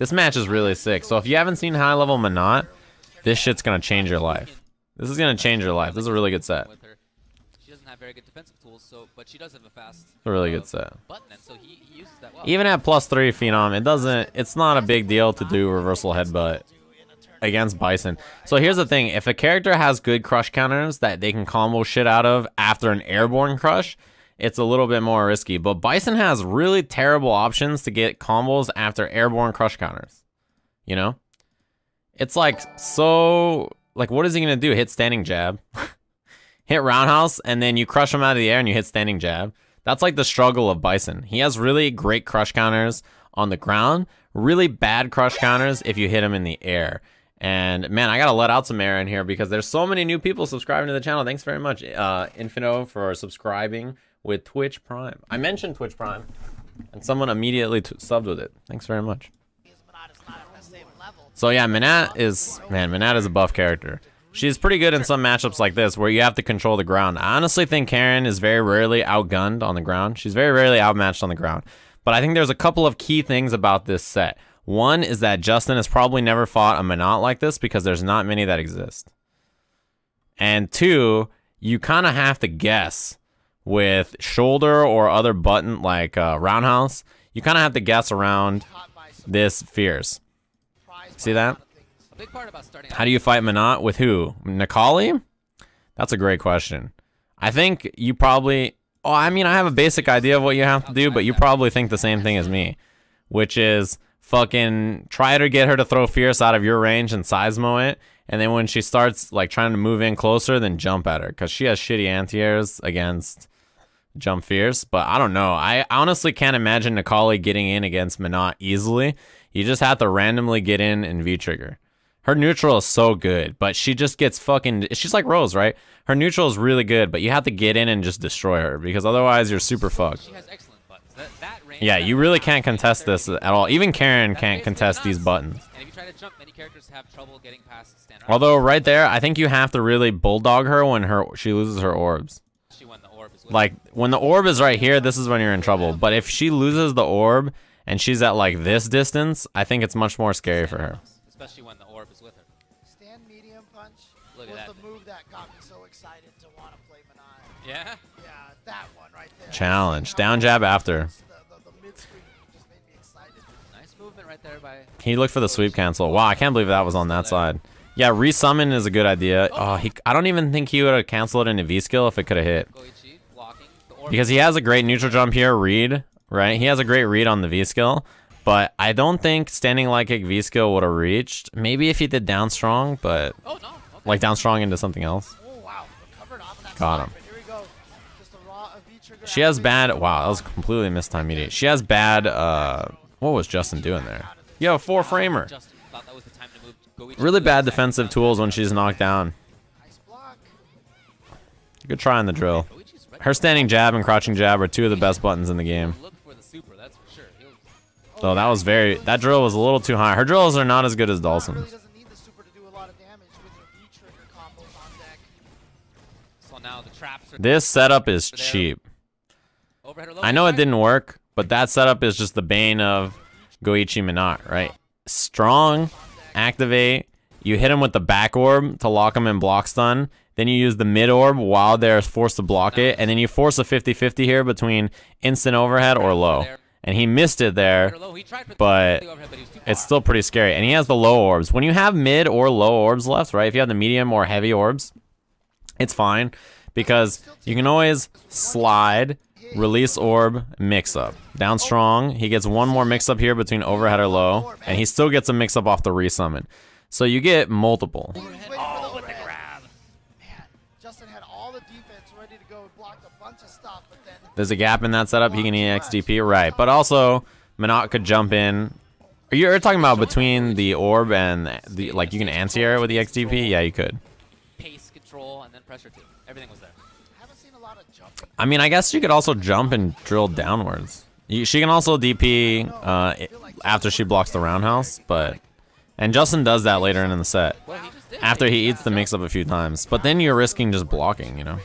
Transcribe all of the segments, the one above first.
This match is really sick. So if you haven't seen high level Minot, this shit's gonna change your life. This is gonna change your life. This is a really good set. She doesn't have very good defensive tools, but she does have a fast. It's a really good set. Button, and so he uses that well. Even at +3 Phenom, it's not a big deal to do reversal headbutt against Bison. So here's the thing, if a character has good crush counters that they can combo shit out of after an airborne crush, it's a little bit more risky. But Bison has really terrible options to get combos after airborne crush counters. You know? It's like, so, like, what is he gonna do? Hit standing jab? Hit roundhouse, and then you crush him out of the air and you hit standing jab. That's like the struggle of Bison. He has really great crush counters on the ground, really bad crush counters if you hit him in the air. And man, I gotta let out some air in here because there's so many new people subscribing to the channel. Thanks very much, Infino, for subscribing with Twitch Prime. I mentioned Twitch Prime, and someone immediately subbed with it. Thanks very much. So yeah, Minot is a buff character. She's pretty good in some matchups like this where you have to control the ground. I honestly think Karen is very rarely outgunned on the ground. She's very rarely outmatched on the ground. But I think there's a couple of key things about this set. One is that Justin has probably never fought a Minot like this because there's not many that exist. And two, you kind of have to guess with shoulder or other button like roundhouse. You kind of have to guess around this fierce. See that? How do you fight Minot? With who? Nikali? That's a great question. I think you probably... Oh, I mean, I have a basic idea of what you have to do, but you probably think the same thing as me. Which is fucking try to get her to throw fierce out of your range and Seismo it. And then when she starts like trying to move in closer, then jump at her. Because she has shitty anti-airs against jump fierce. But I don't know. I honestly can't imagine Nikali getting in against Minot easily. You just have to randomly get in and V-trigger. Her neutral is so good, but she just gets fucking... She's like Rose, right? Her neutral is really good, but you have to get in and just destroy her, because otherwise you're super fucked. She has excellent buttons. That range, yeah, you really can't contest this at all. Even Karen can't contest these buttons. And if you try to jump, many characters have trouble getting past standard. Although right there, I think you have to really bulldog her when she loses her orbs. Like, when the orb is right here, this is when you're in trouble. But if she loses the orb and she's at like this distance, I think it's much more scary for her. Especially when the orb is with her. Stand medium punch was the move that got me so excited to want to play Minot. Yeah? Yeah, that one right there. Challenge. Down jab after. The mid-screen just made me excited. Nice movement right there by... He looked for the sweep cancel. Wow, I can't believe that was on that side. Yeah, resummon is a good idea. Oh, I don't even think he would have canceled it into V-skill if it could have hit. Because he has a great neutral jump here, read, right? He has a great read on the V-skill. But I don't think standing light kick V-skill would have reached. Maybe if he did down strong, but like down strong into something else. Got him. She has bad... Wow, that was completely mistimed media. She has bad... what was Justin doing there? Yo, 4-framer. Really bad defensive tools when she's knocked down. Good try on the drill. Her standing jab and crouching jab are two of the best buttons in the game. So that was that drill was a little too high. Her drills are not as good as Dawson's. This setup is cheap. I know it didn't work, but that setup is just the bane of Goichi Minot, right? Strong, activate, you hit him with the back orb to lock him in block stun, then you use the mid orb while they're forced to block it, and then you force a 50-50 here between instant overhead or low. And he missed it there, but it's still pretty scary. And he has the low orbs. When you have mid or low orbs left, right, if you have the medium or heavy orbs, it's fine, because you can always slide, release orb, mix up. Down strong, he gets one more mix up here between overhead or low, and he still gets a mix up off the resummon. So you get multiple. Oh, with the grab. Man, Justin had all the defense ready to go and blocked a bunch of stuff, but then... There's a gap in that setup, he can EXDP, right. But also, Minot could jump in. You're talking about between the orb and the, like, you can anti-air with the XDP? Yeah, you could. Pace, control, and then pressure too. Everything was there. I mean, I guess you could also jump and drill downwards. She can also DP after she blocks the roundhouse, but... And Justin does that later in the set, after he eats the mix-up a few times. But then you're risking just blocking, you know?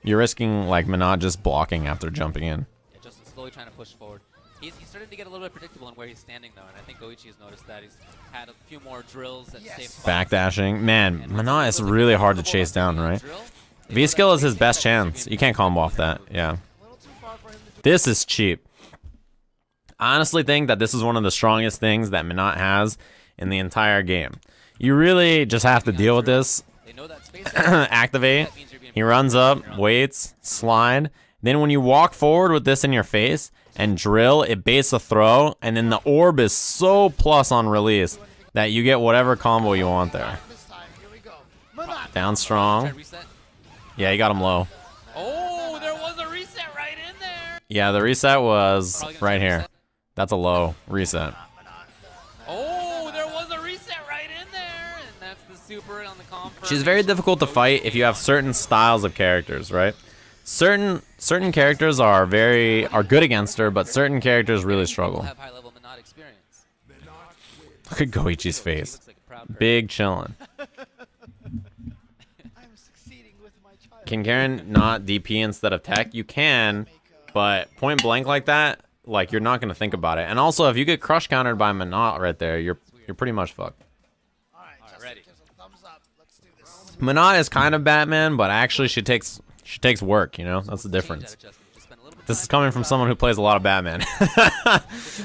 You're risking, like, Minot just blocking after jumping in. Yeah, Justin's slowly trying to push forward. He's starting to get a little bit predictable in where he's standing, though, and I think Go1 has noticed that. He's had a few more drills at safe spots. Backdashing. Man, Manat is really hard to chase down, right? V-skill is his best chance. You can't combo off that. Yeah. This is cheap. I honestly think that this is one of the strongest things that Manat has in the entire game. You really just have to deal with this. Activate. He runs up, waits, slide. Then when you walk forward with this in your face and drill, it baits a throw, and then the orb is so plus on release that you get whatever combo you want there. Down strong. Yeah, he got him low. Oh, there was a reset right in there. Yeah, the reset was right here. That's a low reset. Oh, there was a reset right in there, and that's the super on the confirm. She's very difficult to fight if you have certain styles of characters, right? Certain characters are good against her, but certain characters really struggle. Have high level Manat experience. Look at Goichi's face. Big chillin'. Can Karen not DP instead of tech? You can, but point blank like that, like you're not gonna think about it. And also, if you get crush countered by Manat right there, you're pretty much fucked. Manat is kind of Batman, but actually she takes work, you know? That's the difference. This is coming from someone who plays a lot of Batman.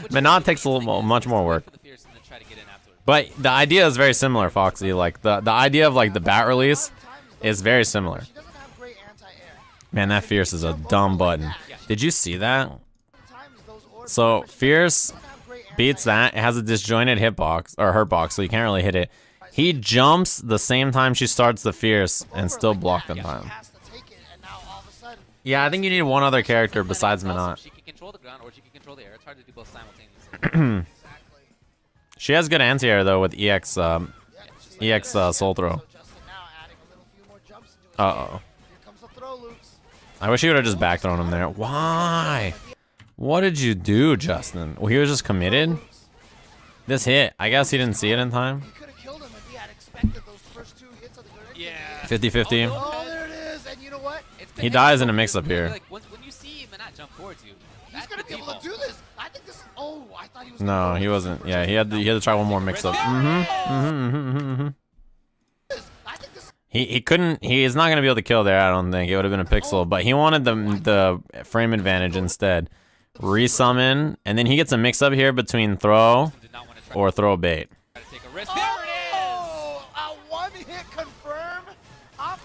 Manat takes much more work. But the idea is very similar, Foxy. Like the idea of like the bat release is very similar. Man, that Fierce is a dumb button. Did you see that? So Fierce beats that. It has a disjointed hitbox or hurtbox, so you can't really hit it. He jumps the same time she starts the Fierce and still blocked in time. Yeah, I think you need one other character besides Manat. She can control the ground or she can control the air. It's hard to do both simultaneously. She has good anti-air though with EX Soul Throw. Uh-oh. I wish he would have just back thrown him there. Why? What did you do, Justin? Well, he was just committed? This hit. I guess he didn't see it in time. 50-50. Oh, there it is, and you know what? He dies in a mix-up here. Like, when you see Manat jump towards you, he's gonna be able to do this. I think this. Oh, I thought he was. No, he wasn't. Yeah, he had to try one more mix-up. He couldn't. He is not gonna be able to kill there. I don't think it would have been a pixel, but he wanted the frame advantage instead. Resummon, and then he gets a mix-up here between throw or throw bait.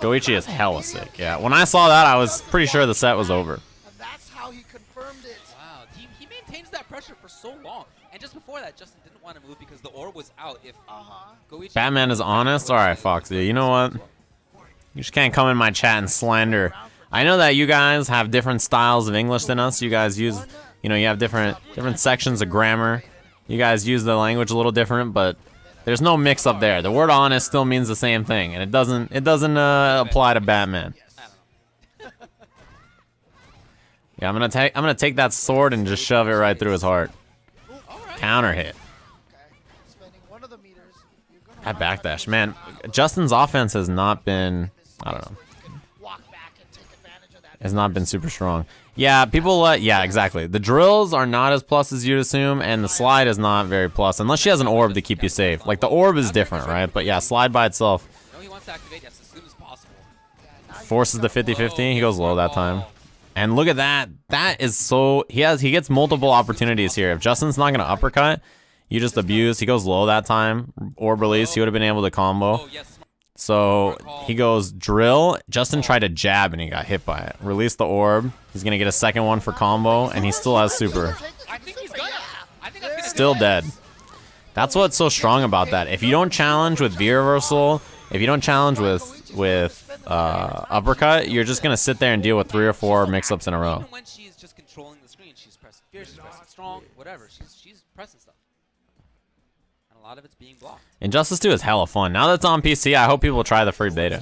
Goichi is hella sick. Yeah, when I saw that, I was pretty sure the set was over. And that's how he confirmed it. Wow, he maintains that pressure for so long. And just before that, Justin didn't want to move because the orb was out. If Goichi Batman is honest. All right, Foxy. You know what? You just can't come in my chat and slander. I know that you guys have different styles of English than us. You guys use, you know, you have different sections of grammar. You guys use the language a little different, but there's no mix up there. The word honest still means the same thing, and it doesn't apply to Batman. Yeah, I'm gonna take that sword and just shove it right through his heart. Counter hit. That backdash, man. Justin's offense has not been, I don't know, has not been super strong. Yeah, people, yeah, exactly. The drills are not as plus as you'd assume, and the slide is not very plus, unless she has an orb to keep you safe. Like, the orb is different, right? But yeah, slide by itself. Forces the 50-50. He goes low that time. And look at that. That is so, he gets multiple opportunities here. If Justin's not gonna uppercut, you just abuse. He goes low that time. Orb release, he would have been able to combo. So he goes drill. Justin tried to jab and he got hit by it. Release the orb. He's gonna get a second one for combo, and he still has super. Still dead. That's what's so strong about that. If you don't challenge with V reversal, if you don't challenge with uppercut, you're just gonna sit there and deal with 3 or 4 mix-ups in a row. Even when she's just controlling the screen, she's pressing fierce, she's pressing strong, whatever. She's pressing stuff. A lot of it's being blocked. Injustice 2 is hella fun. Now that it's on PC, I hope people try the free beta.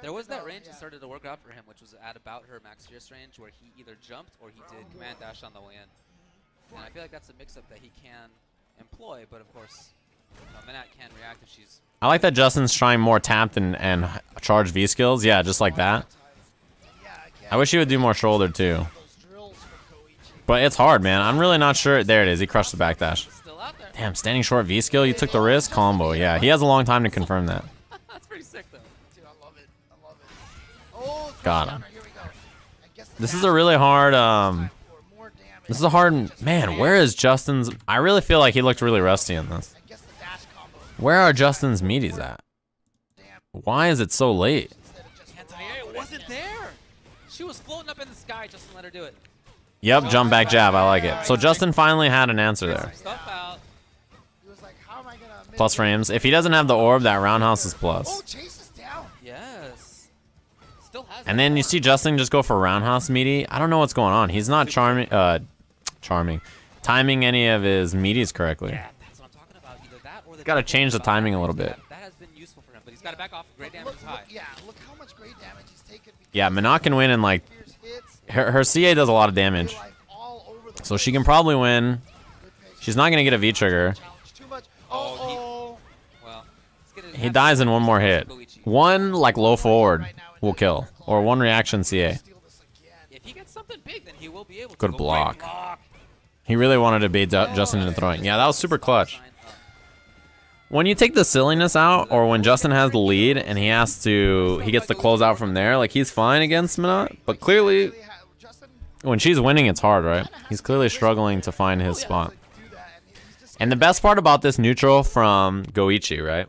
There was that range that started to work out for him, which was at about her max fierce range, where he either jumped or he did command dash on the way in. And I feel like that's a mix-up that he can employ, but of course, Manat can react if she's... I like that Justin's trying more tapped and charge V skills. Yeah, just like that. I wish he would do more shoulder too. But it's hard, man. I'm really not sure. There it is. He crushed the backdash. Still out there. Damn, standing short V skill. You took the risk. Combo. Yeah, he has a long time to confirm that. That's pretty sick, though. Dude, I love it. I love it. Oh, Got him. counter. Here we go. I guess the This is dash a really hard. for more damage. This is a hard. Man, where is Justin's? I really feel like he looked really rusty in this. I guess the dash combo. Where are Justin's meaties at? Damn. Why is it so late? Instead of just Can't tell you, it wasn't there. She was floating up in the sky. Justin let her do it. Yep, jump back jab. I like it. So Justin finally had an answer there. Stuff out. He was like, how am I gonna miss Plus it? frames. If he doesn't have the orb, that roundhouse is Oh, plus. Chase is down. Yes. Still has And it. then you see Justin just go for roundhouse meaty. I don't know what's going on. He's not timing any of his meaties correctly. Yeah, that's what I'm talking about. Either that or the Gotta change the timing a little bit. That has been useful for him, but he's got to back off. Great damage Look, is high. yeah, look how much great damage he's taken. Yeah, Minot can win in like Fierce hits, her CA does a lot of damage, life all over the so she can probably win. good patience. She's not gonna get a V trigger. Challenge too much. Oh, Oh, Well, let's get it. He dies in one more hit. One like low forward will kill, or one reaction CA. steal this again. If he gets something big, then he will be able to. Good Go block. great block. He really wanted to bait Justin into throwing. Yeah, that was super clutch. Sign up. When you take the silliness out, or when Justin has the lead and he gets the close out from there, like he's fine against Minot. But clearly, Justin when she's winning, it's hard, right? He's clearly struggling to find his spot. do that, and he's just And the best part about this neutral from Go1, right,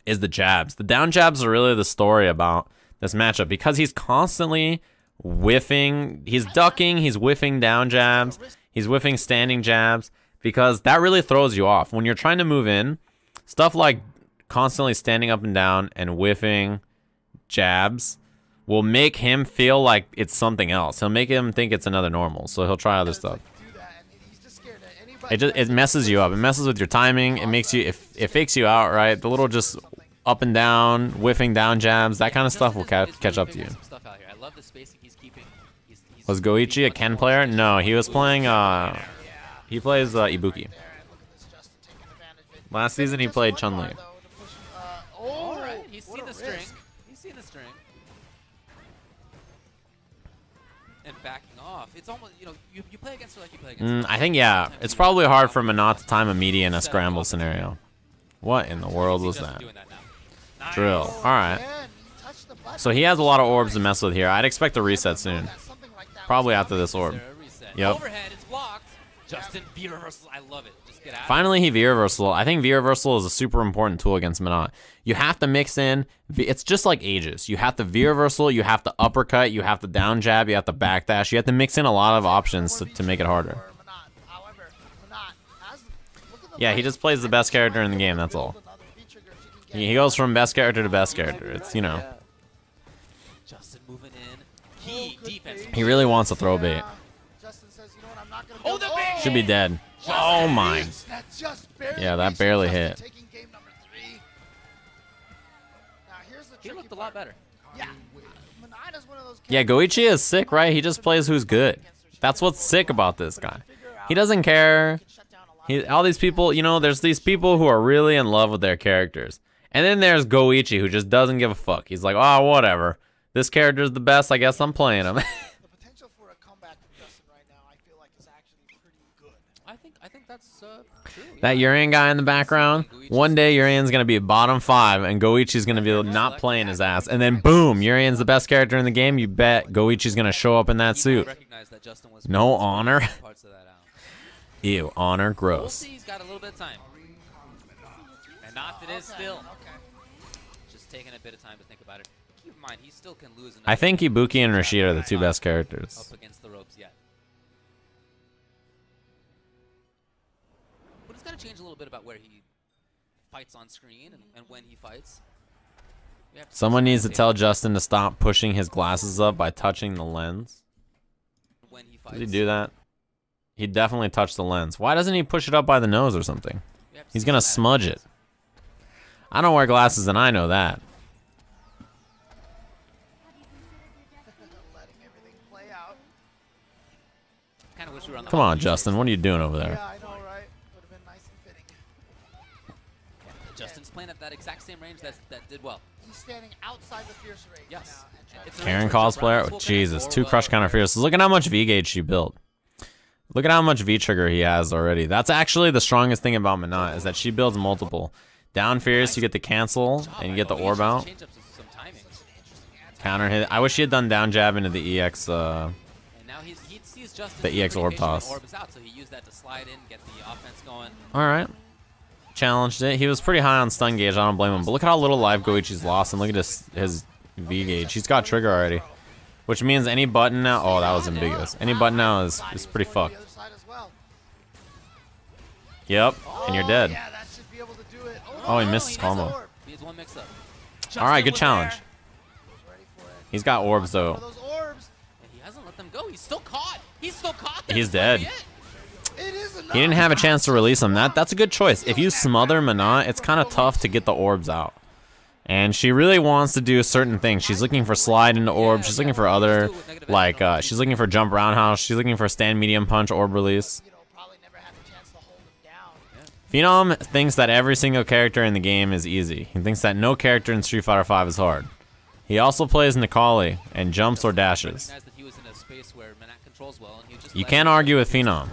is the jabs. The down jabs are really the story about this matchup because he's constantly whiffing. He's ducking. He's whiffing down jabs. He's whiffing standing jabs because that really throws you off. When you're trying to move in, stuff like constantly standing up and down and whiffing jabs will make him feel like it's something else. He'll make him think it's another normal, so he'll try other stuff. do that, and he's just scared that anybody. It messes you up. It messes with your timing. It makes you it fakes you out, right? The little just up and down, whiffing down jabs, that kind of stuff will catch up to you. Some stuff out here. I love the spacing he's keeping. He's Was Go1 a Ken player? No, he was playing he plays Ibuki. There, and look at this, Justin taking advantage of it. Last season he Just played one Chun-Li. bar, though, to push, all oh, right. He's what seen a the string. risk. He's seen the string. And backing off. It's almost, you play against her like you play against her. I think, yeah, it's probably hard for Minot to time a meaty in a scramble scenario. What in the world was that? Doing that now. Nice. Drill. All right. Man, he touched the button. So he has a lot of orbs to mess with here. I'd expect a reset soon. Something like that Probably was after this orb. There, a reset. Yep. Overhead, it's blocked. Justin V reversals. I love it. Just get out. Finally, he V-reversal. I think V-reversal is a super important tool against Minot. You have to mix in. It's just like Aegis. You have to V-reversal, you have to uppercut, you have to down jab, you have to backdash. You have to mix in a lot of options to make it harder. Yeah, he just plays the best character in the game, that's all. He goes from best character to best character. It's, you know. Justin moving in. Key defense. He really wants to throw bait. Justin says, you know what, I'm not gonna Oh, the big Should be dead. Oh my. That just barely Yeah, that reached barely Justin hit. taking game number 3. Now here's the He tricky looked a lot part. better. Yeah. Minaida's one of those Yeah, characters Go1 is sick, right? He just plays who's good. That's what's sick about this guy. He doesn't care. that can shut down a lot of All these people, you know, there's these people who are really in love with their characters. And then there's Go1 who just doesn't give a fuck. He's like, oh, whatever. This character's the best. I guess I'm playing him. The potential for a comeback from Justin right now, I feel like, is actually pretty good. I think that's true. That Urian guy in the background, one day Urian's going to be bottom 5 and Go1's going to be not playing his ass. And then boom, Urian's the best character in the game. You bet Go1's going to show up in that suit. Recognize that Justin was No honor. parts of that out. Ew, honor, We'll gross. see. He's got a little bit of time. And not it is still. Okay. Just taking a bit of time to think about it. Keep in mind, he still can lose. I think Ibuki and Rashid are the two best characters. Up against the ropes yet. But it's got to change a little bit about where he fights on screen and when he fights. We have to Someone see needs to him tell Justin to stop pushing his glasses up by touching the lens. when he fights. Does he do that? He definitely touched the lens. Why doesn't he push it up by the nose or something? We have to He's see gonna how that smudge goes. it. I don't wear glasses and I know that. Letting everything play out. Kind of wish we were on the Come on, Justin. What are you doing over Yeah, there? I know, right? Would have been nice and fitting. Justin's playing at that exact same range that did well. He's standing outside the fierce range Yes. now. And trying It's to a Karen range where it's cosplayer? around full Jesus, connect 2 or crush counter fierces. Look at how much V gauge she built. Look at how much V-trigger he has already. That's actually the strongest thing about Menat, is that she builds multiple. Down fierce, you get the cancel, and you get the orb out. Counter hit. I wish he had done down jab into the EX, the EX orb toss. Alright. Challenged it. He was pretty high on stun gauge, I don't blame him. But look at how little life Goichi's lost, and look at his V gauge. He's got trigger already. Which means any button now... Oh, that was ambiguous. Any button now is pretty fucked. Yep, and you're dead. Oh, he missed his combo. Alright, good challenge. He's got orbs, though. He hasn't let them go. He's still caught. He's still caught. He's dead. He didn't have a chance to release him. That's a good choice. If you smother Menat, it's kind of tough to get the orbs out. And she really wants to do certain things. She's looking for slide into orb. She's looking for other, like, she's looking for jump roundhouse. She's looking for stand medium punch orb release. Phenom thinks that every single character in the game is easy. He thinks that no character in Street Fighter V is hard. He also plays Nikali and jumps or dashes. You can't argue with Phenom.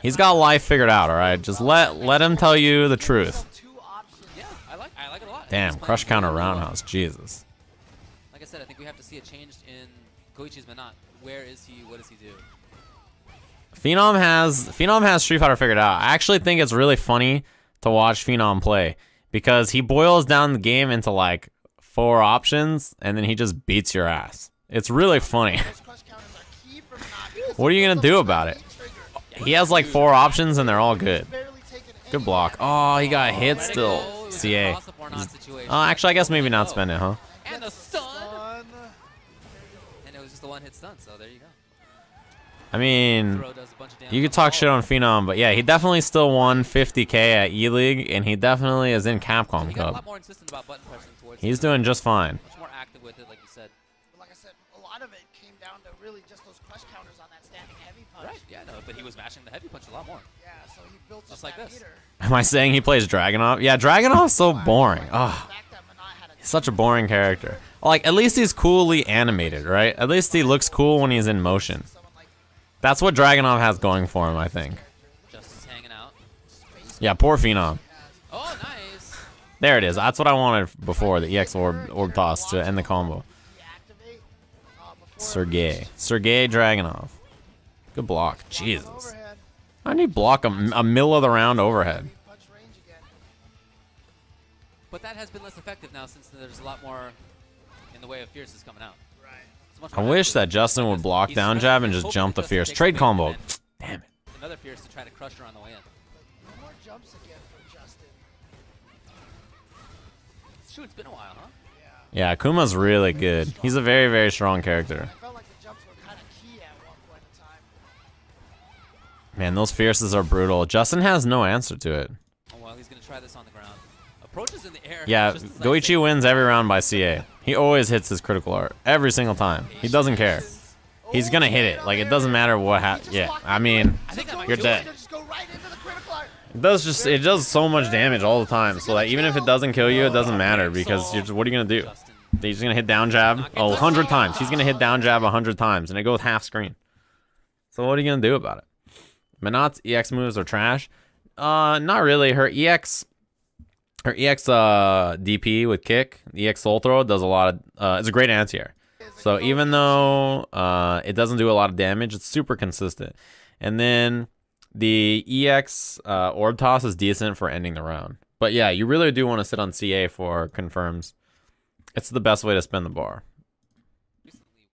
He's got life figured out, alright? Just let him tell you the truth. Yeah, I like it a lot. Damn, crush counter roundhouse, Jesus. Like I said, I think we have to see a change in Goichi's Menat. Where is he? What does he do? Phenom has Street Fighter figured out. I actually think it's really funny to watch Phenom play because he boils down the game into like 4 options and then he just beats your ass. It's really funny. What are you gonna do about it? He has like 4 options and they're all good. Good block. Oh, he got hit still. CA. Oh, actually, I guess maybe not spend it, huh? And the stun. And it was just a one-hit stun, so there you go. I mean, you could talk shit on Phenom, but yeah, he definitely still won 50K at E-League, and he definitely is in Capcom Cup. He's doing just fine. Much more active with it, like you said. Like I said, a lot of it came down to really just those crush counters on that standing heavy punch. Right, yeah, no, but he was mashing the heavy punch a lot more. Yeah, so he built just like this. Am I saying he plays Dragunov? Yeah, Dragunov's so boring. Ugh. He's such a boring character. Like, at least he's coolly animated, right? At least he looks cool when he's in motion. That's what Dragunov has going for him, I think. Just hanging out. Yeah, poor Phenom. Oh, nice. There it is. That's what I wanted before, the EX orb toss to end the combo. Sergey Dragunov. Good block. Jesus. How did he block a middle of the round overhead? But that has been less effective now since there's a lot more in the way of Fierces coming out. I wish that Justin would block down jab and just jump the Fierce. Trade combo. Damn it. Another Fierce to try to crush her on the way in. No more jumps again for Justin. It's true, it's been a while, huh? Yeah, Akuma's really good. He's a very, very strong character. I felt like the jumps were kind of key at one point in time. Man, those Fierces are brutal. Justin has no answer to it. Oh, well, he's going to try this on the ground. Approaches in the air. Yeah, Goichi wins every round by CA. He always hits his critical art. Every single time. He doesn't care. He's gonna hit it. Like, it doesn't matter what happens. Yeah, I mean, you're dead. It does so much damage all the time. So that even if it doesn't kill you, it doesn't matter because you're just, what are you gonna do? He's just gonna hit down jab 100 times. He's gonna hit down jab 100 times, and it goes half screen. So what are you gonna do about it? Menat's EX moves are trash. Not really. Her EX DP with kick, EX soul throw does a lot of, it's a great anti-air. So even though it doesn't do a lot of damage, it's super consistent. And then the EX orb toss is decent for ending the round. But yeah, you really do want to sit on CA for confirms. It's the best way to spend the bar.